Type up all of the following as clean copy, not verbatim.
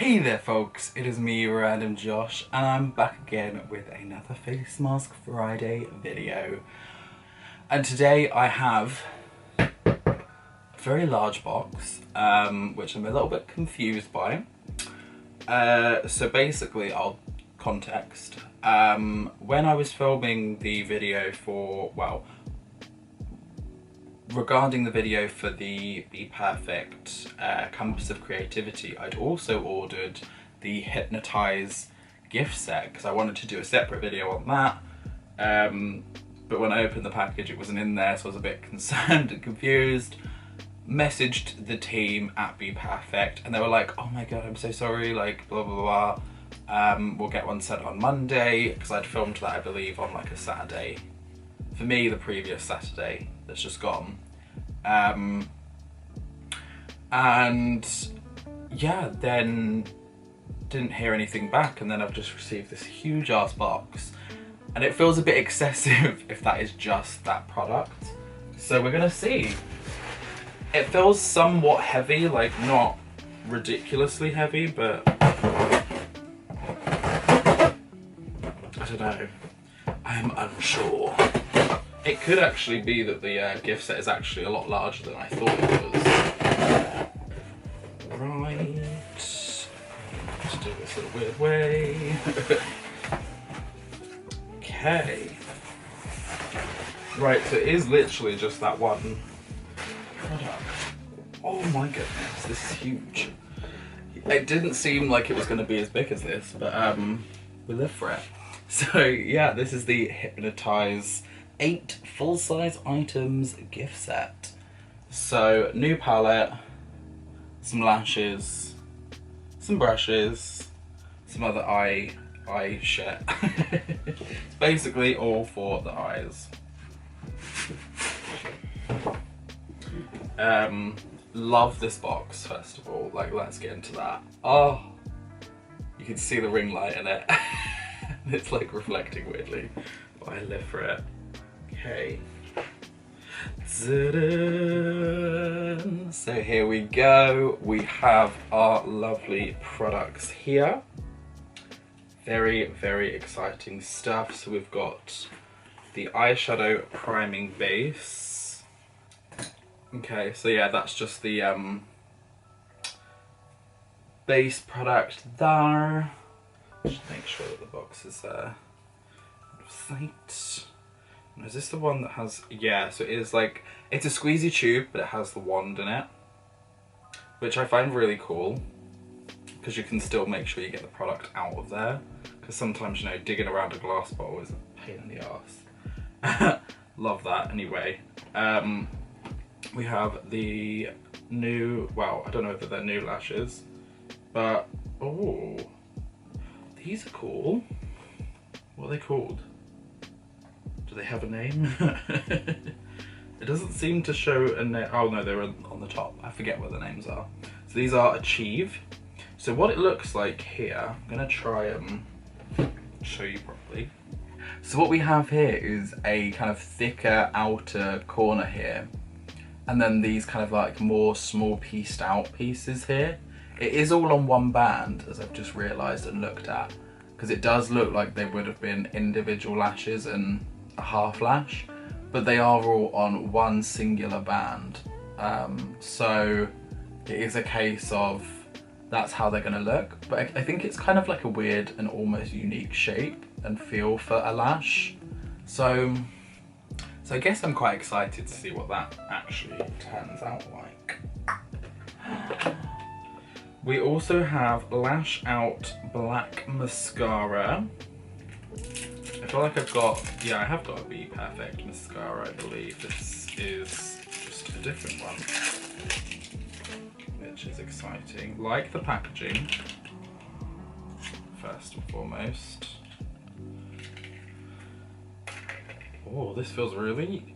Hey there folks, it is me, RandomJosh, and I'm back again with another Face Mask Friday video. And today I have a very large box, which I'm a little bit confused by. So basically, I'll context. When I was filming the video for, regarding the video for the bPerfect Compass of Creativity, I'd also ordered the Hypnoteyes gift set because I wanted to do a separate video on that. But when I opened the package, it wasn't in there, so I was a bit concerned and confused. Messaged the team at bPerfect and they were like, oh my god, I'm so sorry, like blah blah blah. We'll get one sent on Monday, because I'd filmed that, I believe, on like a Saturday. For me, the previous Saturday that's just gone. And yeah, then didn't hear anything back, and then I've just received this huge ass box, and it feels a bit excessive if that is just that product. So we're gonna see. It feels somewhat heavy, like not ridiculously heavy, but I don't know. I'm unsure. It could actually be that the gift set is actually a lot larger than I thought it was. Right. Let's do this in a weird way. Okay. Right, so it is literally just that one product. Oh my goodness, this is huge. It didn't seem like it was going to be as big as this, but we live for it. So yeah, this is the Hypnoteyes 8 full-size items gift set. So new palette, some lashes, some brushes, some other eye shit. It's basically all for the eyes. Love this box, first of all. Like, let's get into that. Oh, you can see the ring light in it. It's like reflecting weirdly. Oh, I live for it. Okay. So here we go. We have our lovely products here. Very, very exciting stuff. So we've got the eyeshadow priming base. Okay, so yeah, that's just the base product there. Just make sure that the box is out of sight. Is this the one that has, yeah, so it is like, it's a squeezy tube, but it has the wand in it, which I find really cool, because you can still make sure you get the product out of there, because sometimes, you know, digging around a glass bottle is a pain in the arse. Love that. Anyway, we have the new, well, I don't know if they're new lashes, but, oh, these are cool. What are they called? Do they have a name? It doesn't seem to show a name. Oh no, they're on the top. I forget what the names are. So these are Achieve. So what it looks like here, I'm gonna try and show you properly. So what we have here is a kind of thicker outer corner here, and then these kind of like more small pieced out pieces here. It is all on one band, as I've just realised and looked at, because it does look like they would have been individual lashes and a half lash, but they are all on one singular band. So it is a case of that's how they're going to look, but I think it's kind of like a weird and almost unique shape and feel for a lash. So I guess I'm quite excited to see what that actually turns out like. We also have Lash Out Black Mascara. I feel like I've got, yeah, I have got a bPerfect mascara, I believe. This is just a different one, which is exciting. Like the packaging, first and foremost. Oh, this feels really,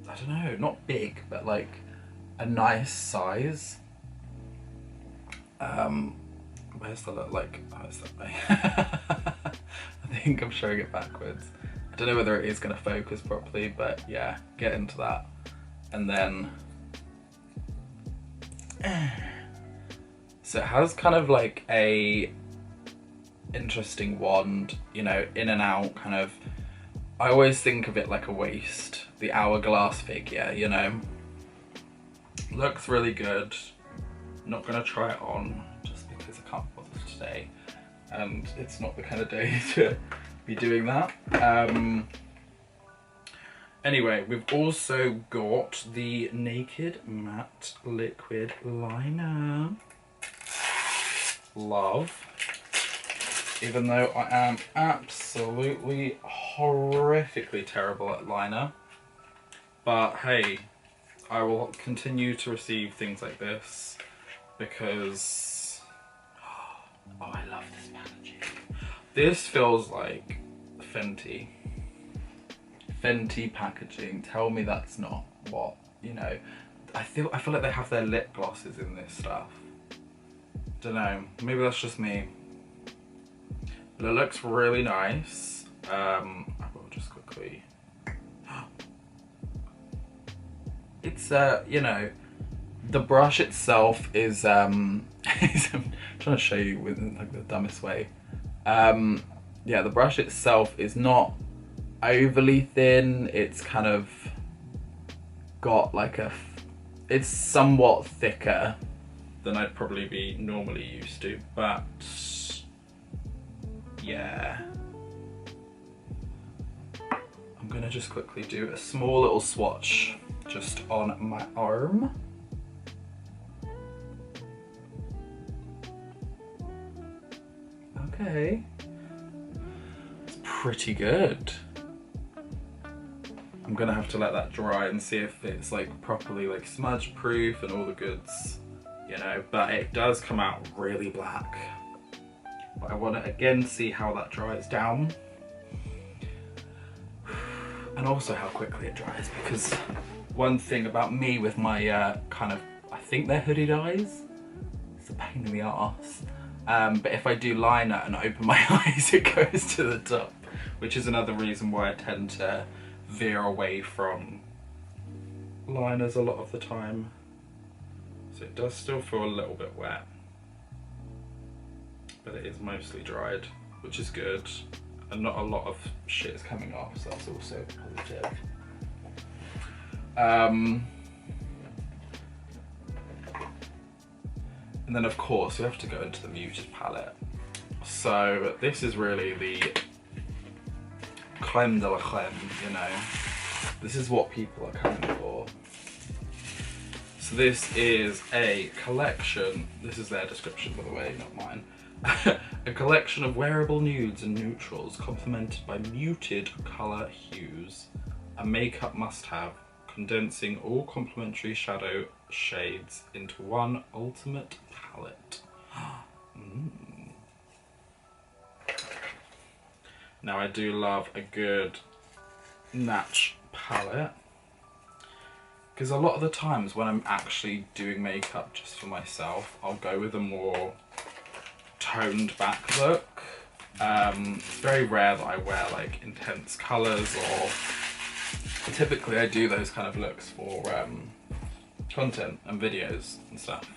I don't know, not big, but like a nice size. Where's the look like? Oh, it's that way. I think I'm showing it backwards. I don't know whether it is going to focus properly, but yeah, get into that. And then So it has kind of like a interesting wand, you know, in and out kind of. I always think of it like a waist, the hourglass figure, you know. Looks really good. Not gonna try it on just because I can't bother today, and it's not the kind of day to be doing that. Anyway, we've also got the Naked Matte Liquid Liner. Love. Even though I am absolutely horrifically terrible at liner. But hey, I will continue to receive things like this because, oh, I love this packaging. This feels like Fenty. Fenty packaging. Tell me that's not what, you know. I feel like they have their lip glosses in this stuff. Don't know, maybe that's just me. But it looks really nice. I will just quickly. It's you know, the brush itself is I'm trying to show you with like the dumbest way. Yeah, the brush itself is not overly thin. It's kind of got like it's somewhat thicker than I'd probably be normally used to, but yeah. I'm gonna just quickly do a small little swatch just on my arm. Okay. It's pretty good. I'm gonna have to let that dry and see if it's like properly like smudge proof and all the goods, you know, but it does come out really black. But I want to again see how that dries down, and also how quickly it dries, because one thing about me with my kind of, I think they're hooded eyes, it's a pain in the arse, but if I do liner and open my eyes it goes to the top, which is another reason why I tend to veer away from liners a lot of the time. So it does still feel a little bit wet, but it is mostly dried, which is good, and not a lot of shit is coming off, so that's also positive. And then of course we have to go into the muted palette. So this is really the creme de la creme, you know. This is what people are coming for. So this is a collection, this is their description by the way, not mine. A collection of wearable nudes and neutrals complemented by muted colour hues. A makeup must-have, condensing all complementary shadow shades into one ultimate palette. Now I do love a good natch palette, because a lot of the times when I'm actually doing makeup just for myself, I'll go with a more toned back look. It's very rare that I wear like intense colours, or typically I do those kind of looks for content and videos and stuff.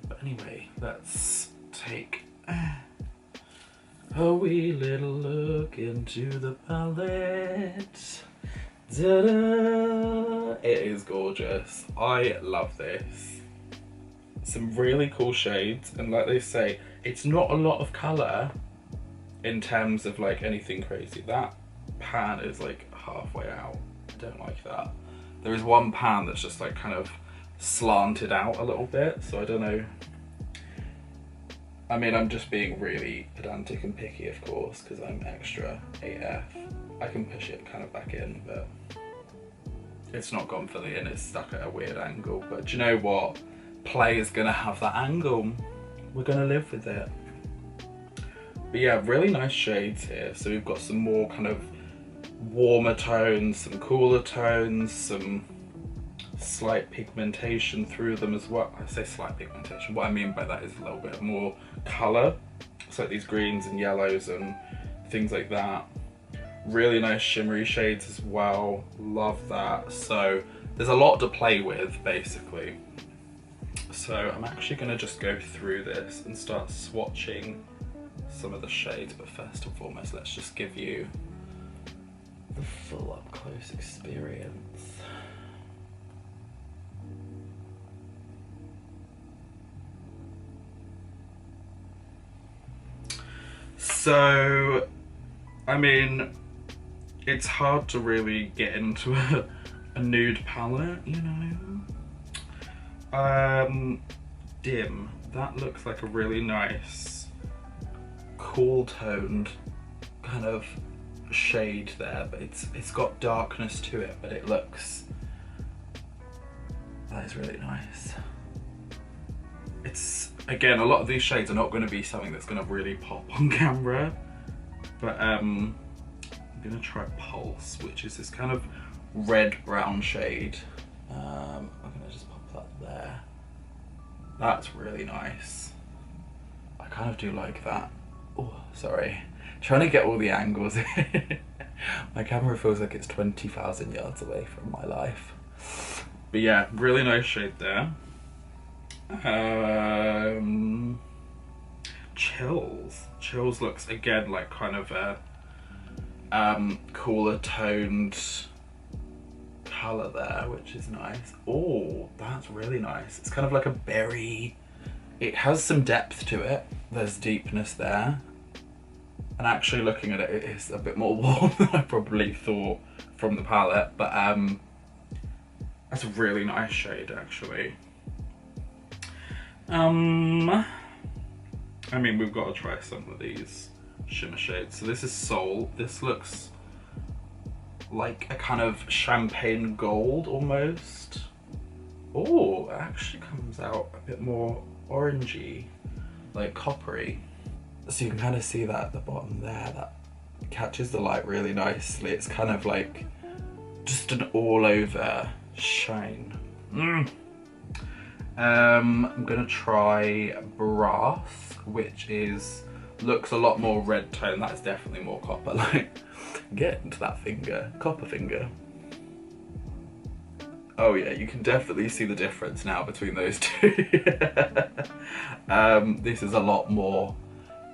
But anyway, let's take a wee little look into the palette. Ta-da! It is gorgeous. I love this. Some really cool shades, and like they say, it's not a lot of colour in terms of like anything crazy. That pan is like halfway out. I don't like that. There is one pan that's just like kind of slanted out a little bit, so I don't know. I mean, I'm just being really pedantic and picky, of course, because I'm extra AF. I can push it kind of back in, but it's not gone fully in, it's stuck at a weird angle. But do you know what? Play is gonna have that angle. We're gonna live with it. But yeah, really nice shades here. So we've got some more kind of warmer tones, some cooler tones, some slight pigmentation through them as well. I say slight pigmentation, what I mean by that is a little bit more colour. It's like these greens and yellows and things like that. Really nice shimmery shades as well, love that. So there's a lot to play with basically. So I'm actually going to just go through this and start swatching some of the shades, but first and foremost, let's just give you the full up close experience. So, I mean, it's hard to really get into a nude palette, you know. Dim, that looks like a really nice, cool toned kind of shade there, but it's got darkness to it, but it looks, that is really nice. It's, again, a lot of these shades are not going to be something that's going to really pop on camera, but I'm going to try Pulse, which is this kind of red brown shade. I'm going to just pop that there. That's really nice. I kind of do like that. Oh, sorry. Trying to get all the angles in. My camera feels like it's 20,000 yards away from my life. But yeah, really nice shade there. Chills. Chills looks again like kind of a cooler toned colour there, which is nice. Oh, that's really nice. It's kind of like a berry. It has some depth to it. There's deepness there. And actually looking at it, it is a bit more warm than I probably thought from the palette, but that's a really nice shade actually. I mean, we've got to try some of these shimmer shades. So this is Soul. This looks like a kind of champagne gold almost. Oh, it actually comes out a bit more orangey, like coppery. So you can kind of see that at the bottom there, that catches the light really nicely. It's kind of like just an all over shine. I'm gonna try Brass, which looks a lot more red tone. That's definitely more copper. Like, get into that finger, copper finger. Oh yeah, you can definitely see the difference now between those two. This is a lot more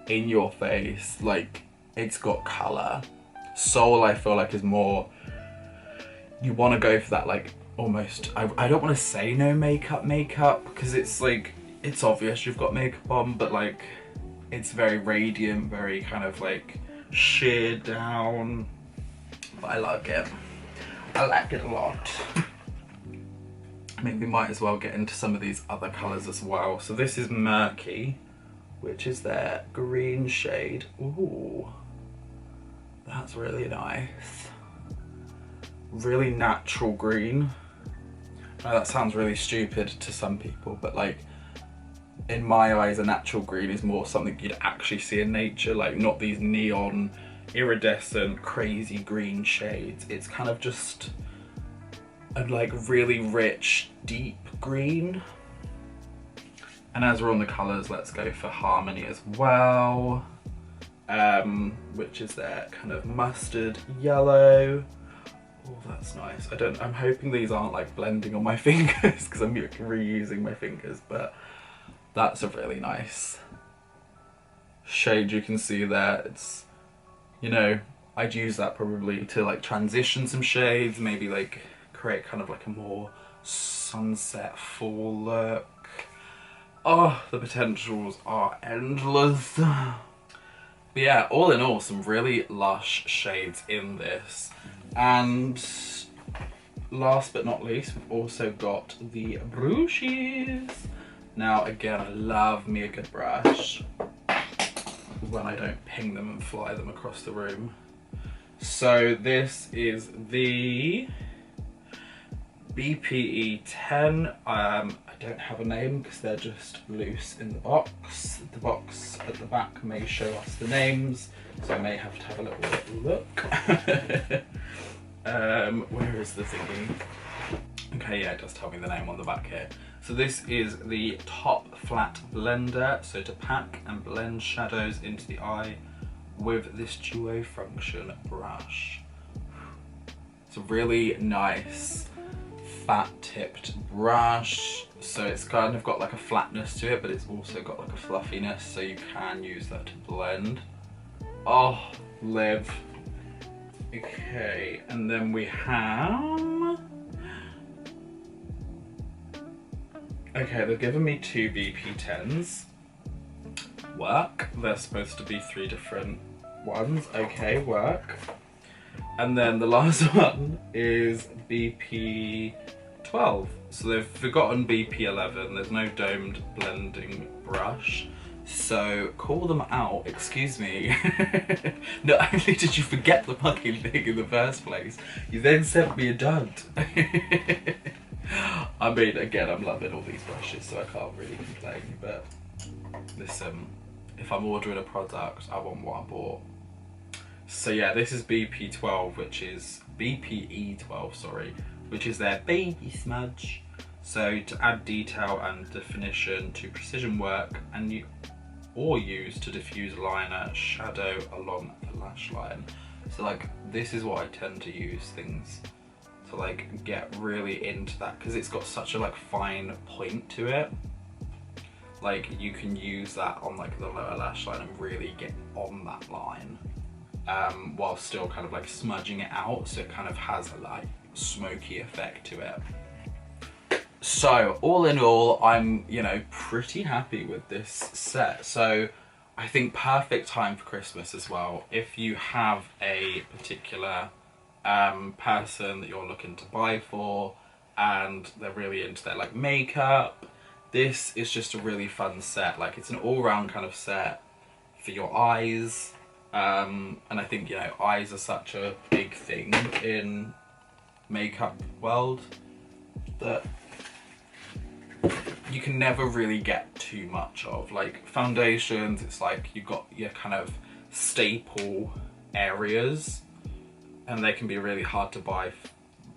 in your face, like it's got colour. Soul I feel like is more, you want to go for that like almost, I don't want to say no makeup because it's like, it's obvious you've got makeup on, but like it's very radiant, very kind of like sheared down, but I like it. I like it a lot. I mean, we might as well get into some of these other colours as well. So this is Murky, which is their green shade. Ooh, that's really nice. Really natural green. Now that sounds really stupid to some people, but like in my eyes a natural green is more something you'd actually see in nature, like not these neon, iridescent, crazy green shades. It's kind of just a like really rich, deep green. And as we're on the colours, let's go for Harmony as well, which is their kind of mustard yellow. Oh, that's nice. I'm hoping these aren't like blending on my fingers because I'm reusing my fingers, but that's a really nice shade you can see there. It's, you know, I'd use that probably to like transition some shades, maybe like create kind of like a more sunset fall look. Oh, the potentials are endless. But yeah, all in all, some really lush shades in this. And last but not least, we've also got the brushes. Now again, I love me a good brush when I don't ping them and fly them across the room. So this is the BPE 10. I don't have a name because they're just loose in the box. The box at the back may show us the names, so I may have to have a little look. Where is the thingy? Okay, yeah, it does tell me the name on the back here. So this is the Top Flat Blender, so to pack and blend shadows into the eye with this duo function brush. It's a really nice, flat tipped brush. So it's kind of got like a flatness to it, but it's also got like a fluffiness, so you can use that to blend. Oh, live. Okay, and then we have... Okay, they've given me 2 BP10s. Work. They're supposed to be 3 different ones. Okay, work. And then the last one is BP12. So they've forgotten BP11. There's no domed blending brush. So call them out, excuse me. Not only did you forget the fucking thing in the first place, you then sent me a dud. I mean, again, I'm loving all these brushes, so I can't really complain, but listen, if I'm ordering a product, I want what I bought. So yeah, this is BP12, which is BPE12, sorry, which is their baby smudge. So to add detail and definition to precision work, and use to diffuse liner shadow along the lash line. So like, this is what I tend to use things to like get really into that, because it's got such a like fine point to it. Like you can use that on like the lower lash line and really get on that line, while still kind of like smudging it out, so it kind of has a like smoky effect to it. So all in all, I'm, you know, pretty happy with this set. So I think perfect time for Christmas as well. If you have a particular person that you're looking to buy for and they're really into their like makeup, this is just a really fun set. Like it's an all-round kind of set for your eyes, and I think, you know, eyes are such a big thing in makeup world that you can never really get too much of. Like foundations, it's like you've got your kind of staple areas, and they can be really hard to buy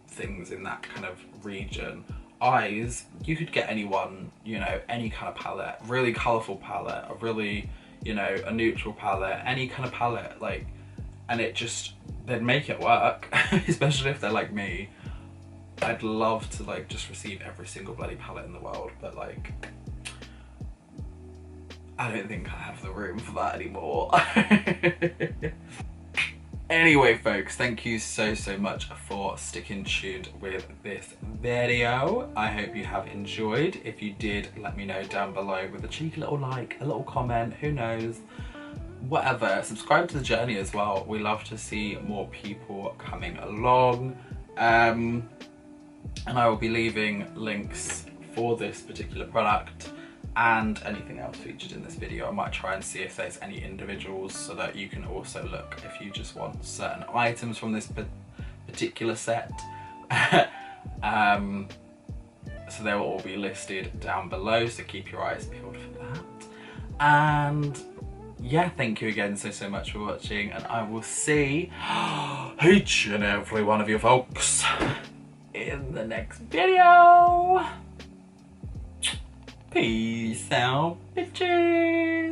things in that kind of region. Eyes, you could get anyone, you know, any kind of palette, really colourful palette, a really, you know, a neutral palette, any kind of palette, like, and it just, they'd make it work, especially if they're like me. I'd love to like just receive every single bloody palette in the world, but like, I don't think I have the room for that anymore. Anyway folks, thank you so much for sticking tuned with this video. I hope you have enjoyed. If you did, let me know down below with a cheeky little like, a little comment, who knows, whatever. Subscribe to the journey as well. We love to see more people coming along. And I will be leaving links for this particular product and anything else featured in this video. I might try and see if there's any individuals so that you can also look if you just want certain items from this particular set. So they will all be listed down below, so keep your eyes peeled for that. And yeah, thank you again so much for watching, and I will see each and every one of you folks in the next video. Peace out, bitches.